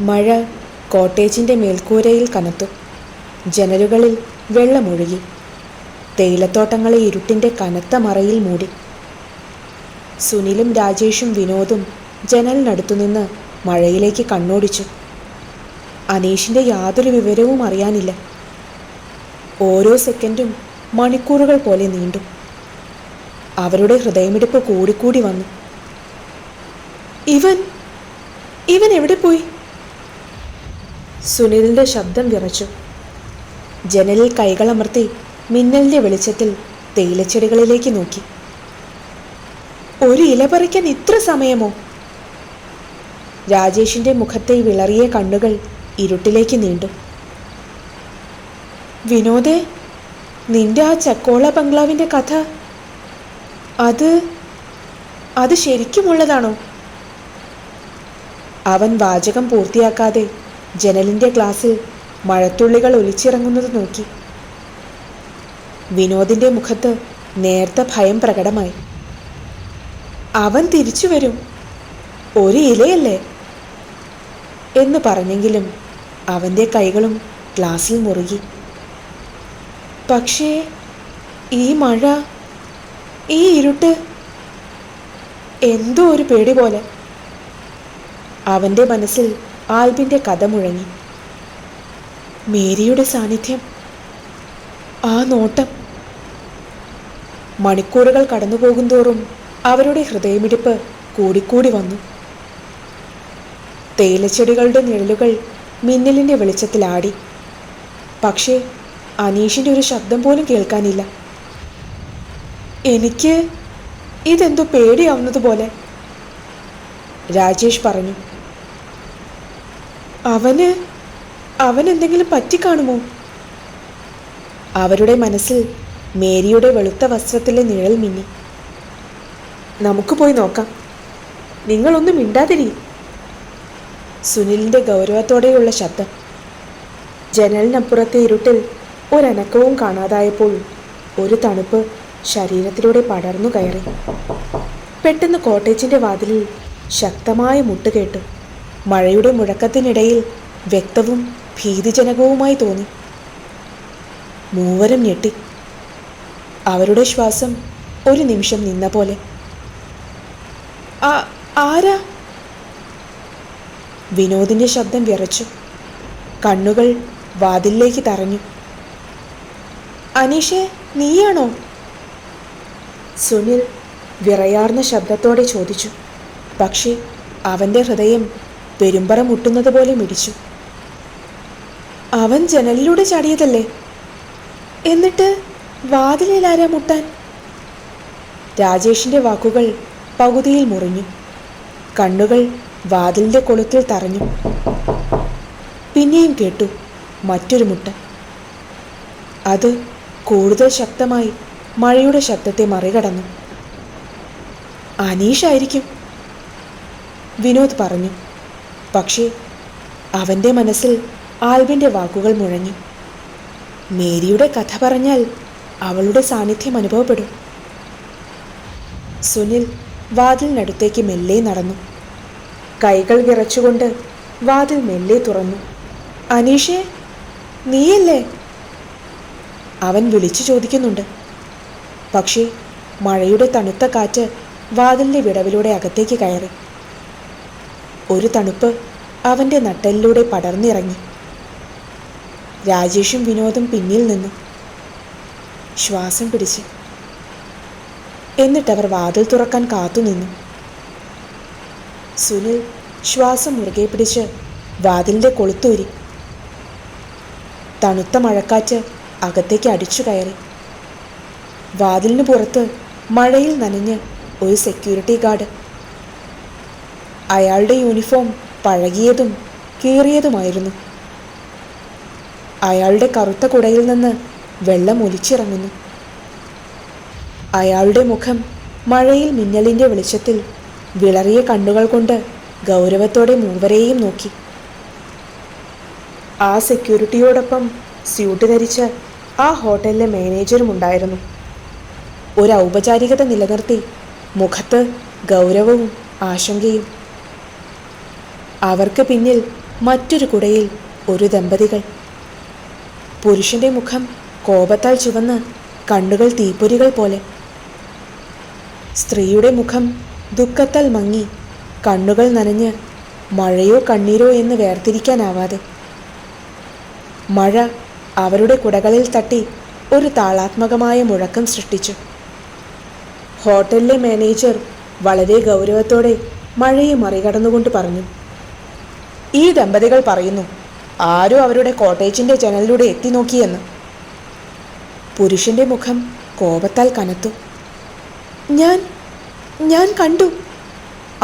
മഴ കോട്ടേജിൻ്റെ മേൽക്കൂരയിൽ കനത്തു. ജനലുകളിൽ വെള്ളമൊഴുകി. തേയിലത്തോട്ടങ്ങളെ ഇരുട്ടിൻ്റെ കനത്ത മറയിൽ മൂടി. സുനിലും രാജേഷും വിനോദും ജനലിനടുത്തുനിന്ന് മഴയിലേക്ക് കണ്ണോടിച്ചു. അനീഷിൻ്റെ യാതൊരു വിവരവും അറിയാനില്ല. ഓരോ സെക്കൻഡും മണിക്കൂറുകൾ പോലെ നീണ്ടു. അവരുടെ ഹൃദയമിടിപ്പ് കൂടിക്കൂടി വന്നു. ഇവൻ എവിടെ പോയി? സുനിലിൻ്റെ ശബ്ദം വിറച്ചു. ജനലിൽ കൈകളമർത്തി മിന്നലിൻ്റെ വെളിച്ചത്തിൽ തേയിലച്ചെടികളിലേക്ക് നോക്കി. ഒരു ഇല പറിക്കാൻ ഇത്ര സമയമോ? രാജേഷിൻ്റെ മുഖത്തെ വിളറിയ കണ്ണുകൾ ഇരുട്ടിലേക്ക് നീണ്ടു. വിനോദേ, നിന്റെ ആ ചക്കോള ബംഗ്ലാവിൻ്റെ കഥ അത് ശരിക്കുമുള്ളതാണോ? അവൻ വാചകം പൂർത്തിയാക്കാതെ ജനലിൻ്റെ ഗ്ലാസ്സിൽ മഴത്തുള്ളികൾ ഒലിച്ചിറങ്ങുന്നത് നോക്കി. വിനോദിൻ്റെ മുഖത്ത് നേർത്ത ഭയം പ്രകടമായി. അവൻ തിരിച്ചു വരും, ഒരു ഇലയല്ലേ എന്ന് പറഞ്ഞെങ്കിലും അവൻ്റെ കൈകളും ഗ്ലാസ്സിൽ മുറുകി. പക്ഷേ ഈ മഴ, ഈ ഇരുട്ട്, എന്തോ ഒരു പേടി പോലെ. അവൻ്റെ മനസ്സിൽ ആൽബിൻ്റെ കഥ മുഴങ്ങി. മേരിയുടെ സാന്നിധ്യം, ആ നോട്ടം. മണിക്കൂറുകൾ കടന്നുപോകുന്തോറും അവരുടെ ഹൃദയമിടിപ്പ് കൂടിക്കൂടി വന്നു. തേയിലച്ചെടികളുടെ നിഴലുകൾ മിന്നലിൻ്റെ വെളിച്ചത്തിലാടി. പക്ഷേ അനീഷിൻ്റെ ഒരു ശബ്ദം പോലും കേൾക്കാനില്ല. എനിക്ക് ഇതെന്തോ പേടിയാവുന്നതുപോലെ, രാജേഷ് പറഞ്ഞു. അവനെന്തെങ്കിലും പറ്റിക്കാണുമോ? അവരുടെ മനസ്സിൽ മേരിയുടെ വെളുത്ത വസ്ത്രത്തിലെ നിഴൽ മിന്നി. നമുക്ക് പോയി നോക്കാം, നിങ്ങളൊന്നും മിണ്ടാതിരി. സുനിലിൻ്റെ ഗൗരവത്തോടെയുള്ള ശബ്ദം. ജനലിനപ്പുറത്തെ ഇരുട്ടിൽ ഒരനക്കവും കാണാതായപ്പോൾ ഒരു തണുപ്പ് ശരീരത്തിലൂടെ പടർന്നു കയറി. പെട്ടെന്ന് കോട്ടേജിൻ്റെ വാതിലിൽ ശക്തമായ മുട്ട് കേട്ടു. മഴയുടെ മുഴക്കത്തിനിടയിൽ വ്യക്തവും ഭീതിജനകവുമായി തോന്നി. മൂവരും ഞെട്ടി. അവരുടെ ശ്വാസം ഒരു നിമിഷം നിന്ന പോലെ. ആരാ? വിനോദിൻ്റെ ശബ്ദം വിറച്ചു. കണ്ണുകൾ വാതിലിലേക്ക് തറഞ്ഞു. അനീഷേ, നീയാണോ? സുനിൽ വിറയാർന്ന ശബ്ദത്തോടെ ചോദിച്ചു. പക്ഷേ അവൻ്റെ ഹൃദയം പെരുമ്പറ മുട്ടുന്നത് പോലെ മിടിച്ചു. അവൻ ജനലിലൂടെ ചാടിയതല്ലേ? എന്നിട്ട് വാതിലിൽ ആരാ മുട്ടാൻ? രാജേഷിൻ്റെ വാക്കുകൾ പകുതിയിൽ മുറിഞ്ഞു. കണ്ണുകൾ വാതിലിൻ്റെ കൊളുത്തിൽ തറഞ്ഞു. പിന്നെയും കേട്ടു മറ്റൊരു മുട്ട്. അത് കൂടുതൽ ശക്തമായി മഴയുടെ ശബ്ദത്തെ മറികടന്നു. അനീഷായിരിക്കും, വിനോദ് പറഞ്ഞു. പക്ഷേ അവൻ്റെ മനസ്സിൽ ആൽബിൻ്റെ വാക്കുകൾ മുഴങ്ങി. മേരിയുടെ കഥ പറഞ്ഞാൽ അവളുടെ സാന്നിധ്യം അനുഭവപ്പെടും. സുനിൽ വാതിലിനടുത്തേക്ക് മെല്ലെ നടന്നു. കൈകൾ വിറച്ചുകൊണ്ട് വാതിൽ മെല്ലെ തുറന്നു. അനീഷേ, നീയല്ലേ? അവൻ വിളിച്ചു ചോദിക്കുന്നുണ്ട്. പക്ഷേ മഴയുടെ തണുത്ത കാറ്റ് വാതിലിൻ്റെ വിടവിലൂടെ അകത്തേക്ക് കയറി. ഒരു തണുപ്പ് അവൻ്റെ നട്ടെല്ലിലൂടെ പടർന്നിറങ്ങി. രാജേഷും വിനോദും പിന്നിൽ നിന്നു. ശ്വാസം പിടിച്ച്. എന്നിട്ടവർ വാതിൽ തുറക്കാൻ കാത്തുനിന്നു. സുനിൽ ശ്വാസം മുറുകെ പിടിച്ച് വാതിലിൻ്റെ കൊളുത്തൂരി. തണുത്ത മഴക്കാറ്റ് അകത്തേക്ക് അടിച്ചു കയറി. വാതിലിന് പുറത്ത് മഴയിൽ നനഞ്ഞ് ഒരു സെക്യൂരിറ്റി ഗാർഡ്. അയാളുടെ യൂണിഫോം പഴകിയതും കീറിയതുമായിരുന്നു. അയാളുടെ കറുത്ത കുടയിൽ നിന്ന് വെള്ളം ഒലിച്ചിറങ്ങുന്നു. അയാളുടെ മുഖം മഴയിൽ മിന്നലിൻ്റെ വെളിച്ചത്തിൽ വിളറിയ കണ്ണുകൾ കൊണ്ട് ഗൗരവത്തോടെ മൂവരെയും നോക്കി. ആ സെക്യൂരിറ്റിയോടൊപ്പം സ്യൂട്ട് ധരിച്ച ആ ഹോട്ടലിലെ മാനേജറും ഉണ്ടായിരുന്നു. ഒരു ഔപചാരികത നിലനിർത്തി മുഖത്ത് ഗൗരവവും ആശങ്കയും. അവർക്ക് പിന്നിൽ മറ്റൊരു കുടയിൽ ഒരു ദമ്പതികൾ. പുരുഷന്റെ മുഖം കോപത്താൽ ചുവന്ന് കണ്ണുകൾ തീപ്പൊരികൾ പോലെ. സ്ത്രീയുടെ മുഖം ദുഃഖത്താൽ മങ്ങി കണ്ണുകൾ നനഞ്ഞ് മഴയോ കണ്ണീരോ എന്ന് വേർതിരിക്കാനാവാതെ. മഴ അവരുടെ കുടകളിൽ തട്ടി ഒരു താളാത്മകമായ മുഴക്കം സൃഷ്ടിച്ചു. ഹോട്ടലിലെ മാനേജർ വളരെ ഗൗരവത്തോടെ മഴയെ മറികടന്നുകൊണ്ട് പറഞ്ഞു, ഈ ദമ്പതികൾ പറയുന്നു ആരോ അവരുടെ കോട്ടേജിൻ്റെ ജനലിലൂടെ എത്തി നോക്കിയെന്ന്. പുരുഷന്റെ മുഖം കോപത്താൽ കനത്തു. ഞാൻ കണ്ടു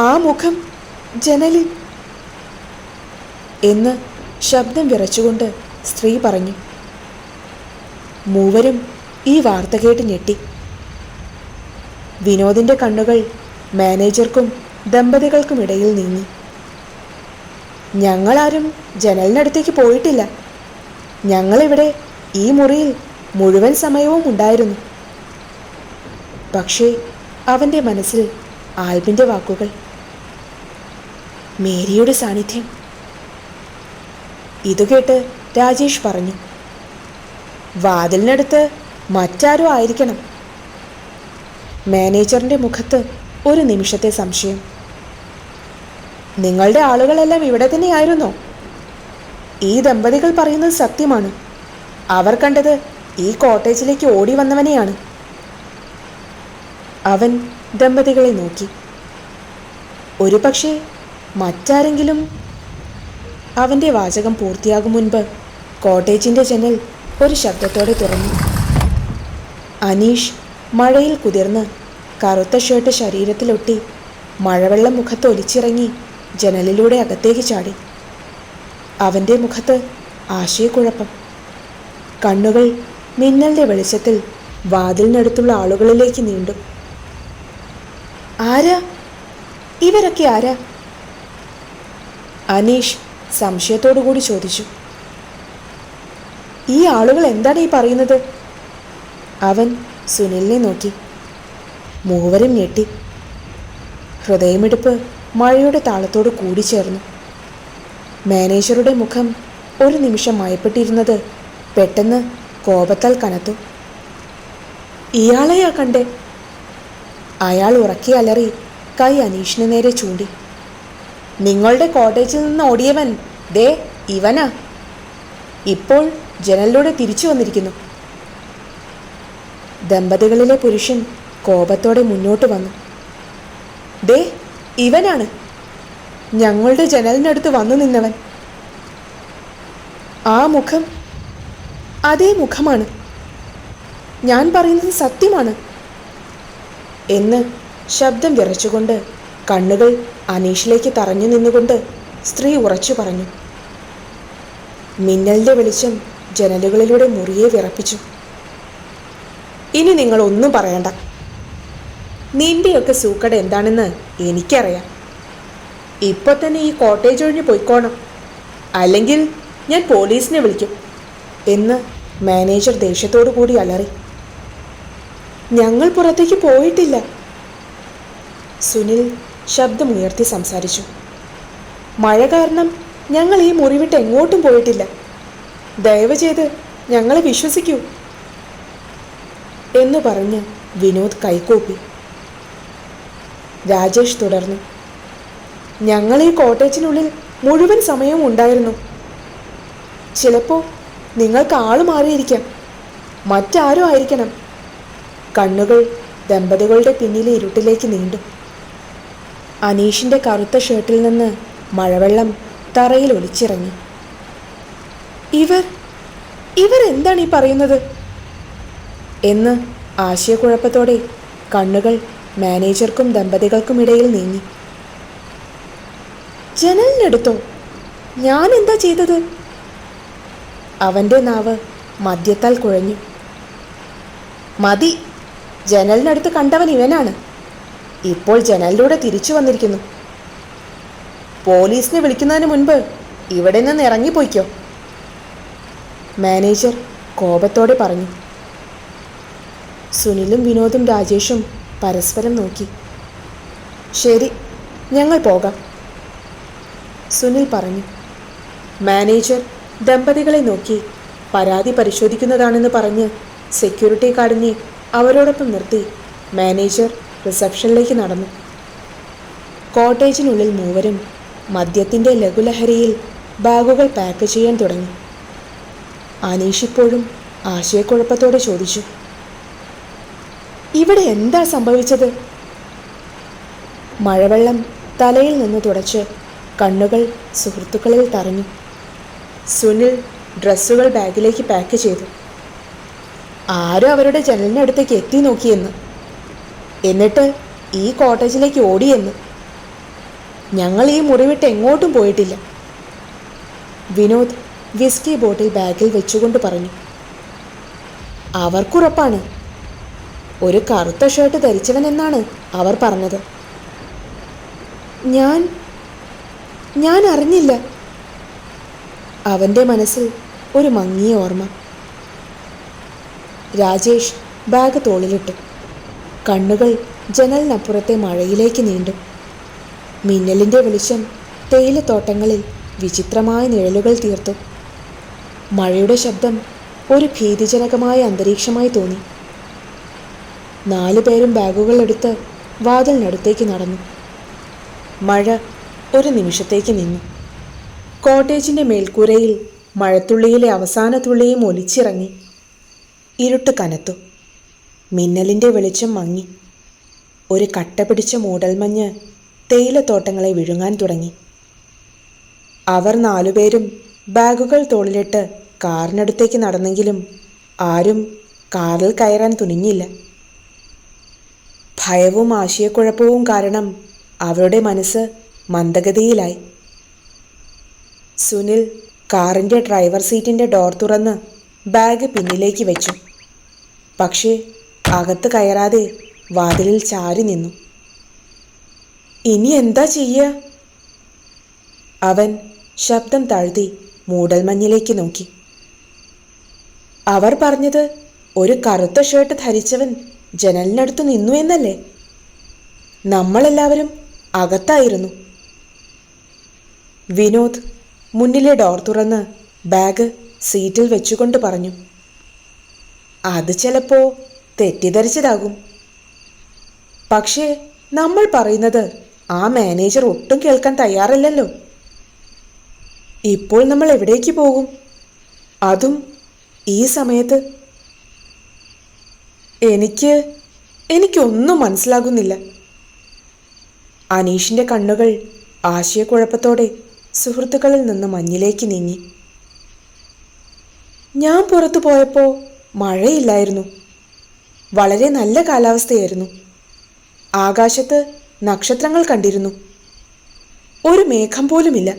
ആ മുഖം ജനലിൽ എന്ന് ശബ്ദം വിറച്ചുകൊണ്ട് സ്ത്രീ പറഞ്ഞു. മൂവരും ഈ വാർത്ത കേട്ട് ഞെട്ടി. വിനോദിന്റെ കണ്ണുകൾ മാനേജർക്കും ദമ്പതികൾക്കുമിടയിൽ നീങ്ങി. ഞങ്ങളാരും ജനലിനടുത്തേക്ക് പോയിട്ടില്ല. ഞങ്ങളിവിടെ ഈ മുറിയിൽ മുഴുവൻ സമയവും ഉണ്ടായിരുന്നു. പക്ഷേ അവൻ്റെ മനസ്സിൽ ആൽബിൻ്റെ വാക്കുകൾ. മേരിയുടെ സാന്നിധ്യം. ഇതുകേട്ട് രാജേഷ് പറഞ്ഞു, വാതിലിനടുത്ത് മറ്റാരോ ആയിരിക്കണം. മാനേജറിൻ്റെ മുഖത്ത് ഒരു നിമിഷത്തെ സംശയം. നിങ്ങളുടെ ആളുകളെല്ലാം ഇവിടെ തന്നെയായിരുന്നോ? ഈ ദമ്പതികൾ പറയുന്നത് സത്യമാണ്. അവർ കണ്ടത് ഈ കോട്ടേജിലേക്ക് ഓടി വന്നവനെയാണ്. അവൻ ദമ്പതികളെ നോക്കി. ഒരു പക്ഷേ മറ്റാരെങ്കിലും. അവൻ്റെ വാചകം പൂർത്തിയാകും മുൻപ് കോട്ടേജിൻ്റെ ജനൽ ഒരു ശബ്ദത്തോടെ തുറന്നു. അനീഷ് മഴയിൽ കുതിർന്ന് കറുത്ത ഷർട്ട് ശരീരത്തിലൊട്ടി മഴവെള്ളം മുഖത്ത് ഒലിച്ചിറങ്ങി ജനലിലൂടെ അകത്തേക്ക് ചാടി. അവൻ്റെ മുഖത്ത് ആശയക്കുഴപ്പം. കണ്ണുകൾ മിന്നലിൻ്റെ വെളിച്ചത്തിൽ വാതിലിനടുത്തുള്ള ആളുകളിലേക്ക് നീണ്ടു. ആരാ? ഇവരൊക്കെ ആരാ? അനീഷ് സംശയത്തോടുകൂടി ചോദിച്ചു. ഈ ആളുകൾ എന്താണ് ഈ പറയുന്നത്? അവൻ സുനിലിനെ നോക്കി. മൂവരും ഞെട്ടി. ഹൃദയമിടിപ്പ് മഴയുടെ താളത്തോട് കൂടിച്ചേർന്നു. മാനേജറുടെ മുഖം ഒരു നിമിഷം മയപ്പെട്ടിരുന്നത് പെട്ടെന്ന് കോപത്താൽ കനത്തു. ഇയാളെയാ കണ്ടേ? അയാൾ ഉറക്കി അലറി കൈ അനീഷിന് നേരെ ചൂണ്ടി. നിങ്ങളുടെ കോട്ടേജിൽ നിന്ന് ഓടിയവൻ ദേ ഇവനാ. ഇപ്പോൾ ജനലിലൂടെ തിരിച്ചു വന്നിരിക്കുന്നു. ദമ്പതികളിലെ പുരുഷൻ കോപത്തോടെ മുന്നോട്ട് വന്നു. ദേ ഇവനാണ് ഞങ്ങളുടെ ജനലിനടുത്ത് വന്നു നിന്നവൻ. ആ മുഖം അതേ മുഖമാണ്. ഞാൻ പറയുന്നത് സത്യമാണ് എന്ന് ശബ്ദം വിറച്ചുകൊണ്ട് കണ്ണുകൾ അനീഷിലേക്ക് തറഞ്ഞു നിന്നുകൊണ്ട് സ്ത്രീ ഉറച്ചു പറഞ്ഞു. മിന്നലിൻ്റെ വെളിച്ചം ജനലുകളിലൂടെ മുറിയെ വിറപ്പിച്ചു. ഇനി നിങ്ങൾ ഒന്നും പറയണ്ട. നിന്റെയൊക്കെ സൂക്കട എന്താണെന്ന് എനിക്കറിയാം. ഇപ്പോൾ തന്നെ ഈ കോട്ടേജ് ഒഴിഞ്ഞ് പോയിക്കോണം, അല്ലെങ്കിൽ ഞാൻ പോലീസിനെ വിളിക്കും എന്ന് മാനേജർ ദേഷ്യത്തോടു കൂടി അലറി. ഞങ്ങൾ പുറത്തേക്ക് പോയിട്ടില്ല. സുനിൽ ശബ്ദമുയർത്തി സംസാരിച്ചു. മഴ കാരണം ഞങ്ങൾ ഈ മുറി വിട്ട് എങ്ങോട്ടും പോയിട്ടില്ല. ദയവ് ചെയ്ത് ഞങ്ങളെ വിശ്വസിക്കൂ എന്നു പറഞ്ഞ് വിനോദ് കൈകൂപ്പി. രാജേഷ് തുടർന്നു. ഞങ്ങൾ ഈ കോട്ടേജിനുള്ളിൽ മുഴുവൻ സമയവും ഉണ്ടായിരുന്നു. ചിലപ്പോൾ നിങ്ങൾക്ക് ആള് മാറിയിരിക്കാം, മറ്റാരോ ആയിരിക്കണം. കണ്ണുകൾ ദമ്പതികളുടെ പിന്നിലെ ഇരുട്ടിലേക്ക് നീണ്ടു. അനീഷിൻ്റെ കറുത്ത ഷർട്ടിൽ നിന്ന് മഴവെള്ളം തറയിൽ ഒലിച്ചിറങ്ങി. ഇവരെന്താണ് ഈ പറയുന്നത് എന്ന് ആശയക്കുഴപ്പത്തോടെ കണ്ണുകൾ മാനേജർക്കും ദമ്പതികൾക്കുമിടയിൽ നീങ്ങി. ജനലിനടുത്തോ? ഞാൻ എന്താ ചെയ്തത്? അവൻ്റെ നാവ് മദ്യത്താൽ കുഴഞ്ഞു. മതി, ജനലിനടുത്ത് കണ്ടവൻ ഇവനാണ്. ഇപ്പോൾ ജനലിലൂടെ തിരിച്ചു വന്നിരിക്കുന്നു. പോലീസിനെ വിളിക്കുന്നതിന് മുൻപ് ഇവിടെ നിന്ന് ഇറങ്ങിപ്പോയിക്കോ, മാനേജർ കോപത്തോടെ പറഞ്ഞു. സുനിലും വിനോദും രാജേഷും പരസ്പരം നോക്കി. ശരി, ഞങ്ങൾ പോകാം. സുനിൽ പറഞ്ഞു. മാനേജർ ദമ്പതികളെ നോക്കി പരാതി പരിശോധിക്കുന്നതാണെന്ന് പറഞ്ഞ് സെക്യൂരിറ്റി ഗാർഡിനെ അവരോടൊപ്പം നിർത്തി മാനേജർ റിസപ്ഷനിലേക്ക് നടന്നു. കോട്ടേജിനുള്ളിൽ മൂവരും മദ്യത്തിൻ്റെ ലഘുലഹരിയിൽ ബാഗുകൾ പാക്ക് ചെയ്യാൻ തുടങ്ങി. അനീഷ് ഇപ്പോഴും ആശയക്കുഴപ്പത്തോടെ ചോദിച്ചു, ഇവിടെ എന്താ സംഭവിച്ചത്? മഴവെള്ളം തലയിൽ നിന്ന് തുടച്ച് കണ്ണുകൾ സുഹൃത്തുക്കളിൽ തറഞ്ഞു. സുനിൽ ഡ്രസ്സുകൾ ബാഗിലേക്ക് പാക്ക് ചെയ്തു. ആരും അവരുടെ ജനലിനടുത്തേക്ക് എത്തി നോക്കിയെന്ന്, എന്നിട്ട് ഈ കോട്ടേജിലേക്ക് ഓടിയെന്ന്. ഞങ്ങൾ ഈ മുറി വിട്ട് എങ്ങോട്ടും പോയിട്ടില്ല. വിനോദ് വിസ്കി ബോട്ടിൽ ബാഗിൽ വെച്ചുകൊണ്ട് പറഞ്ഞു. അവർക്കുറപ്പാണ്. ഒരു കറുത്ത ഷർട്ട് ധരിച്ചവനെന്നാണ് അവർ പറഞ്ഞത്. ഞാൻ അറിഞ്ഞില്ല. അവൻ്റെ മനസ്സിൽ ഒരു മങ്ങിയ ഓർമ്മ. രാജേഷ് ബാഗ് തോളിലിട്ടു. കണ്ണുകൾ ജനലിനപ്പുറത്തെ മഴയിലേക്ക് നീണ്ടു. മിന്നലിൻ്റെ വെളിച്ചം തേയിലത്തോട്ടങ്ങളിൽ വിചിത്രമായ നിഴലുകൾ തീർത്തു. മഴയുടെ ശബ്ദം ഒരു ഭീതിജനകമായ അന്തരീക്ഷമായി തോന്നി. 4 പേരും ബാഗുകൾ എടുത്ത് വാതിലിനടുത്തേക്ക് നടന്നു. മഴ ഒരു നിമിഷത്തേക്ക് നിന്നു. കോട്ടേജിൻ്റെ മേൽക്കൂരയിൽ മഴത്തുള്ളിയിലെ അവസാന തുള്ളിയും ഒലിച്ചിറങ്ങി. ഇരുട്ട് കനത്തു. മിന്നലിൻ്റെ വെളിച്ചം മങ്ങി. ഒരു കട്ട പിടിച്ച മൂടൽമഞ്ഞ് തേയിലത്തോട്ടങ്ങളെ വിഴുങ്ങാൻ തുടങ്ങി. അവർ 4 പേരും ബാഗുകൾ തോളിലിട്ട് കാറിനടുത്തേക്ക് നടന്നെങ്കിലും ആരും കാറിൽ കയറാൻ തുനിഞ്ഞില്ല. ഭയവും ആശയക്കുഴപ്പവും കാരണം അവരുടെ മനസ്സ് മന്ദഗതിയിലായി. സുനിൽ കാറിൻ്റെ ഡ്രൈവർ സീറ്റിൻ്റെ ഡോർ തുറന്ന് ബാഗ് പിന്നിലേക്ക് വെച്ചു. പക്ഷേ അകത്ത് കയറാതെ വാതിലിൽ ചാരി നിന്നു. ഇനി എന്താ ചെയ്യുക? അവൻ ശബ്ദം താഴ്ത്തി മൂടൽമഞ്ഞിലേക്ക് നോക്കി. അവർ പറഞ്ഞത് ഒരു കറുത്ത ഷർട്ട് ധരിച്ചവൻ ജനലിനടുത്ത് നിന്നു എന്നല്ലേ? നമ്മളെല്ലാവരും അകത്തായിരുന്നു. വിനോദ് മുന്നിലെ ഡോർ തുറന്ന് ബാഗ് സീറ്റിൽ വെച്ചുകൊണ്ട് പറഞ്ഞു. അത് ചിലപ്പോൾ തെറ്റിദ്ധരിച്ചതാകും. പക്ഷേ നമ്മൾ പറയുന്നത് ആ മാനേജർ ഒട്ടും കേൾക്കാൻ തയ്യാറല്ലല്ലോ. ഇപ്പോൾ നമ്മൾ എവിടേക്ക് പോകും? അതും ഈ സമയത്ത്? എനിക്കൊന്നും മനസ്സിലാകുന്നില്ല. അനീഷിൻ്റെ കണ്ണുകൾ ആശയക്കുഴപ്പത്തോടെ സുഹൃത്തുക്കളിൽ നിന്ന് മഞ്ഞിലേക്ക് നീങ്ങി. ഞാൻ പുറത്തു പോയപ്പോൾ മഴയില്ലായിരുന്നു. വളരെ നല്ല കാലാവസ്ഥയായിരുന്നു. ആകാശത്ത് നക്ഷത്രങ്ങൾ കണ്ടിരുന്നു. ഒരു മേഘം പോലുമില്ല.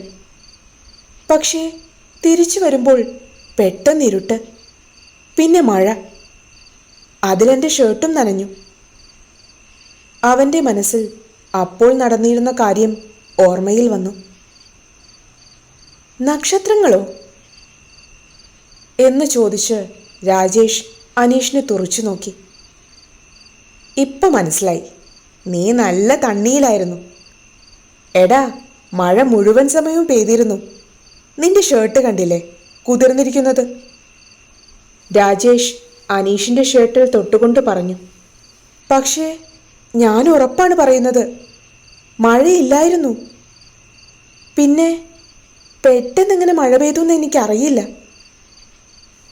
പക്ഷേ തിരിച്ചു വരുമ്പോൾ പെട്ടെന്ന് ഇരുട്ട്, പിന്നെ മഴ. അതിലെൻ്റെ ഷർട്ടും നനഞ്ഞു. അവൻ്റെ മനസ്സിൽ അപ്പോൾ നടന്നിരുന്ന കാര്യം ഓർമ്മയിൽ വന്നു. നക്ഷത്രങ്ങളോ എന്ന് ചോദിച്ച് രാജേഷ് അനീഷിനെ തുറച്ചു നോക്കി. ഇപ്പം മനസ്സിലായി, നീ നല്ല തണ്ണിയിലായിരുന്നു. എടാ, മഴ മുഴുവൻ സമയവും പെയ്തിരുന്നു. നിന്റെ ഷർട്ട് കണ്ടില്ലേ കുതിർന്നിരിക്കുന്നത്? രാജേഷ് അനീഷിൻ്റെ ഷർട്ടിൽ തൊട്ടുകൊണ്ട് പറഞ്ഞു. പക്ഷേ ഞാൻ ഉറപ്പാണ് പറയുന്നത്, മഴയില്ലായിരുന്നു. പിന്നെ പെട്ടെന്നെങ്ങനെ മഴ പെയ്തു എന്ന് എനിക്കറിയില്ല.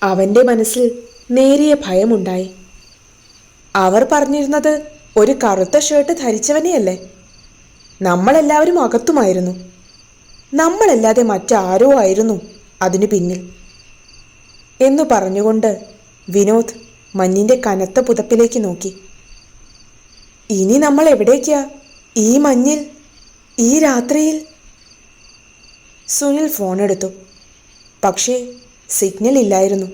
അവൻ്റെ മനസ്സിൽ നേരിയ ഭയമുണ്ടായി. അവർ പറഞ്ഞിരുന്നത് ഒരു കറുത്ത ഷർട്ട് ധരിച്ചവനെയല്ലേ? നമ്മളെല്ലാവരും അകത്തുമായിരുന്നു. നമ്മളല്ലാതെ മറ്റാരോ ആയിരുന്നു അതിനു പിന്നിൽ എന്നു പറഞ്ഞുകൊണ്ട് വിനോദ് മഞ്ഞിൻ്റെ കനത്ത പുതപ്പിലേക്ക് നോക്കി. ഇനി നമ്മൾ എവിടേക്കാ ഈ മഞ്ഞിൽ, ഈ രാത്രിയിൽ? സുനിൽ ഫോണെടുത്തു. പക്ഷേ സിഗ്നൽ ഇല്ലായിരുന്നു.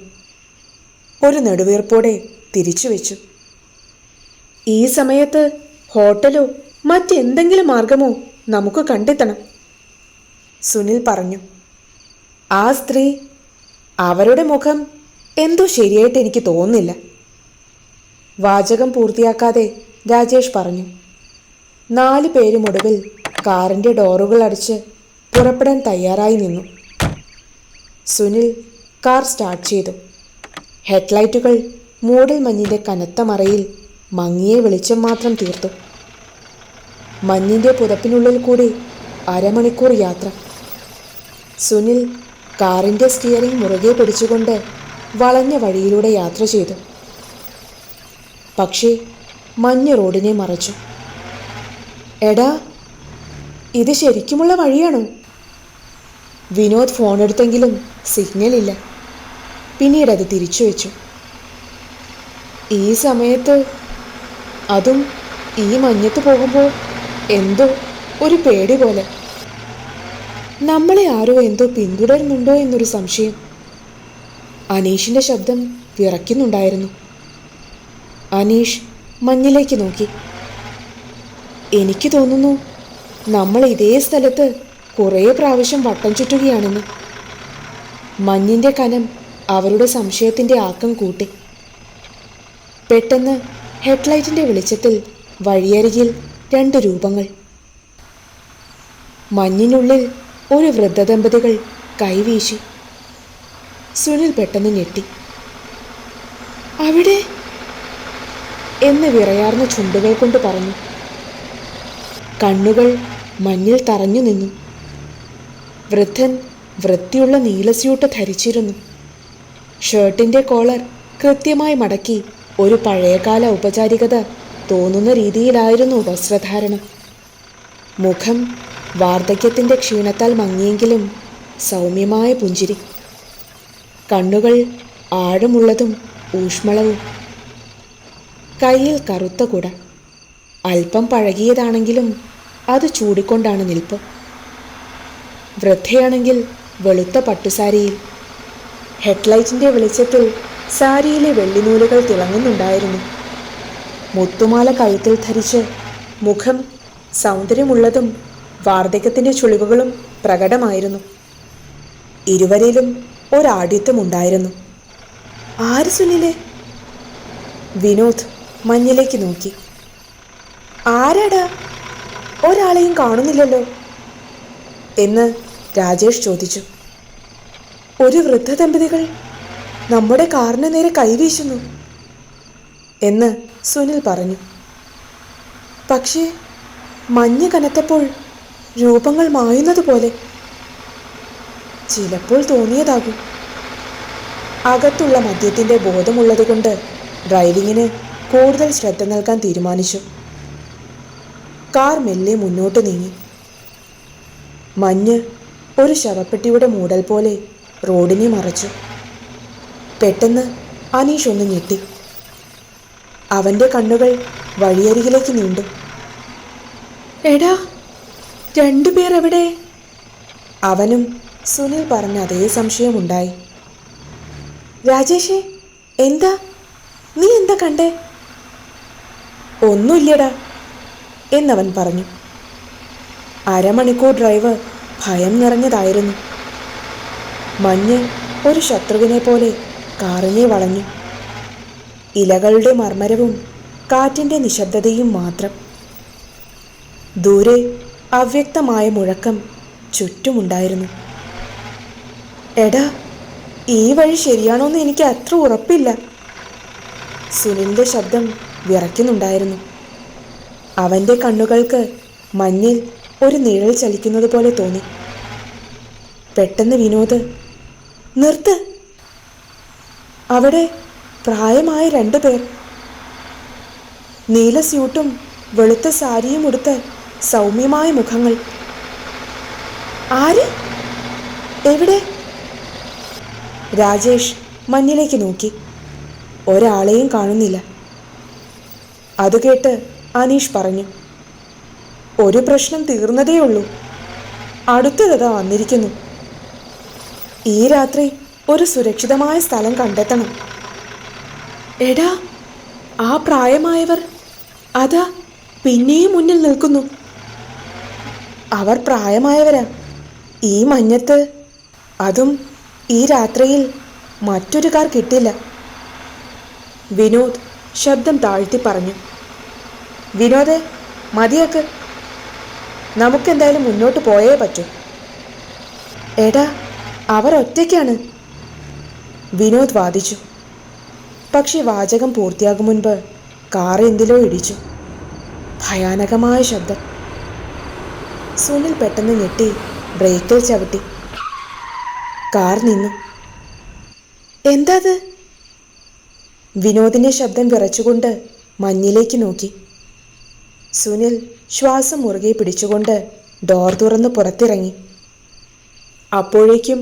ഒരു നെടുവീർപ്പോടെ തിരിച്ചു വെച്ചു. ഈ സമയത്ത് ഹോട്ടലോ മറ്റെന്തെങ്കിലും മാർഗമോ നമുക്ക് കണ്ടെത്തണം, സുനിൽ പറഞ്ഞു. ആ സ്ത്രീ, അവരുടെ മുഖം എന്തോ ശരിയായിട്ട് എനിക്ക് തോന്നുന്നില്ല. വാചകം പൂർത്തിയാക്കാതെ രാജേഷ് പറഞ്ഞു. 4 പേരും ഒടുവിൽ കാറിൻ്റെ ഡോറുകൾ അടച്ച് പുറപ്പെടാൻ തയ്യാറായി നിന്നു. സുനിൽ കാർ സ്റ്റാർട്ട് ചെയ്തു. ഹെഡ്ലൈറ്റുകൾ മൂടൽ മഞ്ഞിൻ്റെ കനത്ത മറയിൽ മങ്ങിയ വെളിച്ചം മാത്രം തീർത്തു. മഞ്ഞിൻ്റെ പുതപ്പിനുള്ളിൽ കൂടി അരമണിക്കൂർ യാത്ര. സുനിൽ കാറിൻ്റെ സ്റ്റിയറിംഗ് മുറുകെ പിടിച്ചുകൊണ്ട് വളഞ്ഞ വഴിയിലൂടെ യാത്ര ചെയ്തു. പക്ഷേ മഞ്ഞ് റോഡിനെ മറച്ചു. എടാ, ഇത് ശരിക്കുമുള്ള വഴിയാണോ? വിനോദ് ഫോണെടുത്തെങ്കിലും സിഗ്നലില്ല. പിന്നീട് അത് തിരിച്ചു വെച്ചു. ഈ സമയത്ത്, അതും ഈ മഞ്ഞത്ത് പോകുമ്പോൾ എന്തോ ഒരു പേടി പോലെ. നമ്മളെ ആരോ എന്തോ പിന്തുടരുന്നുണ്ടോ എന്നൊരു സംശയം. അനീഷിൻ്റെ ശബ്ദം വിറയ്ക്കുന്നുണ്ടായിരുന്നു. അനീഷ് മഞ്ഞിലേക്ക് നോക്കി. എനിക്ക് തോന്നുന്നു നമ്മൾ ഇതേ സ്ഥലത്ത് കുറേ പ്രാവശ്യം വട്ടം ചുറ്റുകയാണെന്ന്. മഞ്ഞിൻ്റെ കനം അവരുടെ സംശയത്തിൻ്റെ ആക്കം കൂട്ടി. പെട്ടെന്ന് ഹെഡ്ലൈറ്റിൻ്റെ വെളിച്ചത്തിൽ വഴിയരികിൽ 2 രൂപങ്ങൾ. മഞ്ഞിനുള്ളിൽ ഒരു വൃദ്ധദമ്പതികൾ കൈവീശി. സുനിൽ പെട്ടെന്ന് ഞെട്ടി. അവിടെ എന്ന് വിറയാർന്ന ചുണ്ടുകൾ കൊണ്ട് പറഞ്ഞു. കണ്ണുകൾ മഞ്ഞിൽ തറഞ്ഞു നിന്നു. വൃദ്ധൻ വൃത്തിയുള്ള നീല സ്യൂട്ട് ധരിച്ചിരുന്നു. ഷർട്ടിൻ്റെ കോളർ കൃത്യമായി മടക്കി ഒരു പഴയകാല ഔപചാരികത തോന്നുന്ന രീതിയിലായിരുന്നു വസ്ത്രധാരണം. മുഖം വാർദ്ധക്യത്തിൻ്റെ ക്ഷീണത്താൽ മങ്ങിയെങ്കിലും സൗമ്യമായ പുഞ്ചിരി. കണ്ണുകൾ ആഴമുള്ളതും ഊഷ്മളവും. കയ്യിൽ കറുത്ത കുട. അല്പം പഴകിയതാണെങ്കിലും അത് ചൂടിക്കൊണ്ടാണ് നിൽപ്പ്. വൃദ്ധയാണെങ്കിൽ വെളുത്ത പട്ടുസാരിയിൽ. ഹെഡ്ലൈറ്റിൻ്റെ വെളിച്ചത്തിൽ സാരിയിലെ വെള്ളിനൂലുകൾ തിളങ്ങുന്നുണ്ടായിരുന്നു. മുത്തുമാല കഴുത്തിൽ ധരിച്ച് മുഖം സൗന്ദര്യമുള്ളതും വാർദ്ധക്യത്തിൻ്റെ ചുളിവുകളും പ്രകടമായിരുന്നു. ഇരുവരിലും ഒരാഢ്യത്വമുണ്ടായിരുന്നു. ആര് സുനിലെ? വിനോദ് മഞ്ഞിലേക്ക് നോക്കി. ആരാടാ? ഒരാളെയും കാണുന്നില്ലല്ലോ എന്ന് രാജേഷ് ചോദിച്ചു. ഒരു വൃദ്ധ ദമ്പതികൾ നമ്മുടെ കാറിന് നേരെ കൈവീശുന്നു എന്ന് സുനിൽ പറഞ്ഞു. പക്ഷേ മഞ്ഞ് കനത്തപ്പോൾ രൂപങ്ങൾ മായുന്നതുപോലെ. ചിലപ്പോൾ തോന്നിയതാകും. അകത്തുള്ള മദ്യത്തിൻ്റെ ബോധമുള്ളതുകൊണ്ട് ഡ്രൈവിങ്ങിന് കൂടുതൽ ശ്രദ്ധ നൽകാൻ തീരുമാനിച്ചു. കാർ മെല്ലെ മുന്നോട്ട് നീങ്ങി. മഞ്ഞ് ഒരു ശവപ്പെട്ടിയുടെ മൂടൽ പോലെ റോഡിനെ മറച്ചു. പെട്ടെന്ന് അനീഷ് ഒന്ന് ഞെട്ടി. അവൻ്റെ കണ്ണുകൾ വഴിയരികിലേക്ക് നീണ്ടു. എടാ, 2 പേർ എവിടെ? അവനും സുനിൽ പറഞ്ഞ അതേ സംശയമുണ്ടായി. രാജേഷേ, എന്താ? നീ എന്താ കണ്ടേ? ഒന്നുമില്ലടാ എന്നവൻ പറഞ്ഞു. അരമണിക്കൂർ ഡ്രൈവ് ഭയം നിറഞ്ഞതായിരുന്നു. മഞ്ഞ് ഒരു ശത്രുവിനെ പോലെ കാറിനെ വളഞ്ഞു. ഇലകളുടെ മർമരവും കാറ്റിൻ്റെ നിശബ്ദതയും മാത്രം. ദൂരെ അവ്യക്തമായ മുഴക്കം ചുറ്റുമുണ്ടായിരുന്നു. എടാ, ഈ വഴി ശരിയാണോന്ന് എനിക്ക് അത്ര ഉറപ്പില്ല. സുനിലിൻ്റെ ശബ്ദം വിറയ്ക്കുന്നുണ്ടായിരുന്നു. അവൻ്റെ കണ്ണുകൾക്ക് മഞ്ഞിൽ ഒരു നിഴൽ ചലിക്കുന്നത് പോലെ തോന്നി. പെട്ടെന്ന് വിനോദ്, നിർത്ത്! അവിടെ പ്രായമായ 2 പേർ. നീല സ്യൂട്ടും വെളുത്ത സാരിയും ഉടുത്ത് സൗമ്യമായ മുഖങ്ങൾ. ആര്? എവിടെ? രാജേഷ് മഞ്ഞിലേക്ക് നോക്കി. ഒരാളെയും കാണുന്നില്ല. അത് കേട്ട് അനീഷ് പറഞ്ഞു, ഒരു പ്രശ്നം തീർന്നതേ ഉള്ളൂ. അടുത്തതാ വന്നിരിക്കുന്നു. ഈ രാത്രി ഒരു സുരക്ഷിതമായ സ്ഥലം കണ്ടെത്തണം. എടാ, ആ പ്രായമായവർ അതാ പിന്നെയും മുന്നിൽ നിൽക്കുന്നു. അവർ പ്രായമായവരാ. ഈ മഞ്ഞത്ത്, അതും ഈ രാത്രിയിൽ മറ്റൊരു കാർ കിട്ടില്ല. വിനോദ് ശബ്ദം താഴ്ത്തി പറഞ്ഞു. വിനോദേ, മതിയാക്ക്. നമുക്കെന്തായാലും മുന്നോട്ട് പോയേ പറ്റൂ. എടാ, അവർ ഒറ്റയ്ക്കാണ്, വിനോദ് വാദിച്ചു. പക്ഷെ വാചകം പൂർത്തിയാകും മുൻപ് കാർ എന്തിലോ ഇടിച്ചു. ഭയാനകമായ ശബ്ദം. സുനിൽ പെട്ടെന്ന് ഞെട്ടി ബ്രേക്കിൽ ചവിട്ടി. കാർ നിന്നു. എന്താത്? വിനോദിന്റെ ശബ്ദം വിറച്ചുകൊണ്ട് മഞ്ഞിലേക്ക് നോക്കി. സുനിൽ ശ്വാസം മുറുകെ പിടിച്ചുകൊണ്ട് ഡോർ തുറന്ന് പുറത്തിറങ്ങി. അപ്പോഴേക്കും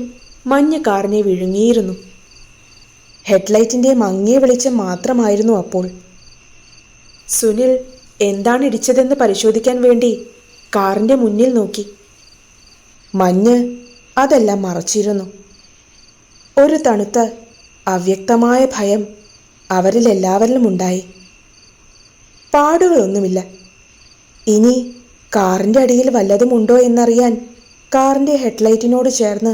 മഞ്ഞ് കാറിനെ വിഴുങ്ങിയിരുന്നു. ഹെഡ്ലൈറ്റിൻ്റെ മങ്ങിയ വെളിച്ചം മാത്രമായിരുന്നു അപ്പോൾ. സുനിൽ എന്താണ് ഇടിച്ചതെന്ന് പരിശോധിക്കാൻ വേണ്ടി കാറിൻ്റെ മുന്നിൽ നോക്കി. മഞ്ഞ് അതെല്ലാം മറച്ചിരുന്നു. ഒരു തണുത്ത അവ്യക്തമായ ഭയം അവരിൽ എല്ലാവരിലും ഉണ്ടായി. പാടുകളൊന്നുമില്ല. ഇനി കാറിൻ്റെ അടിയിൽ വല്ലതുമുണ്ടോ എന്നറിയാൻ കാറിൻ്റെ ഹെഡ്ലൈറ്റിനോട് ചേർന്ന്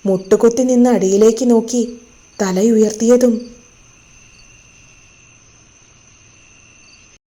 മുട്ടുകുത്തി നിന്ന് അടിയിലേക്ക് നോക്കി തലയുയർത്തിയതും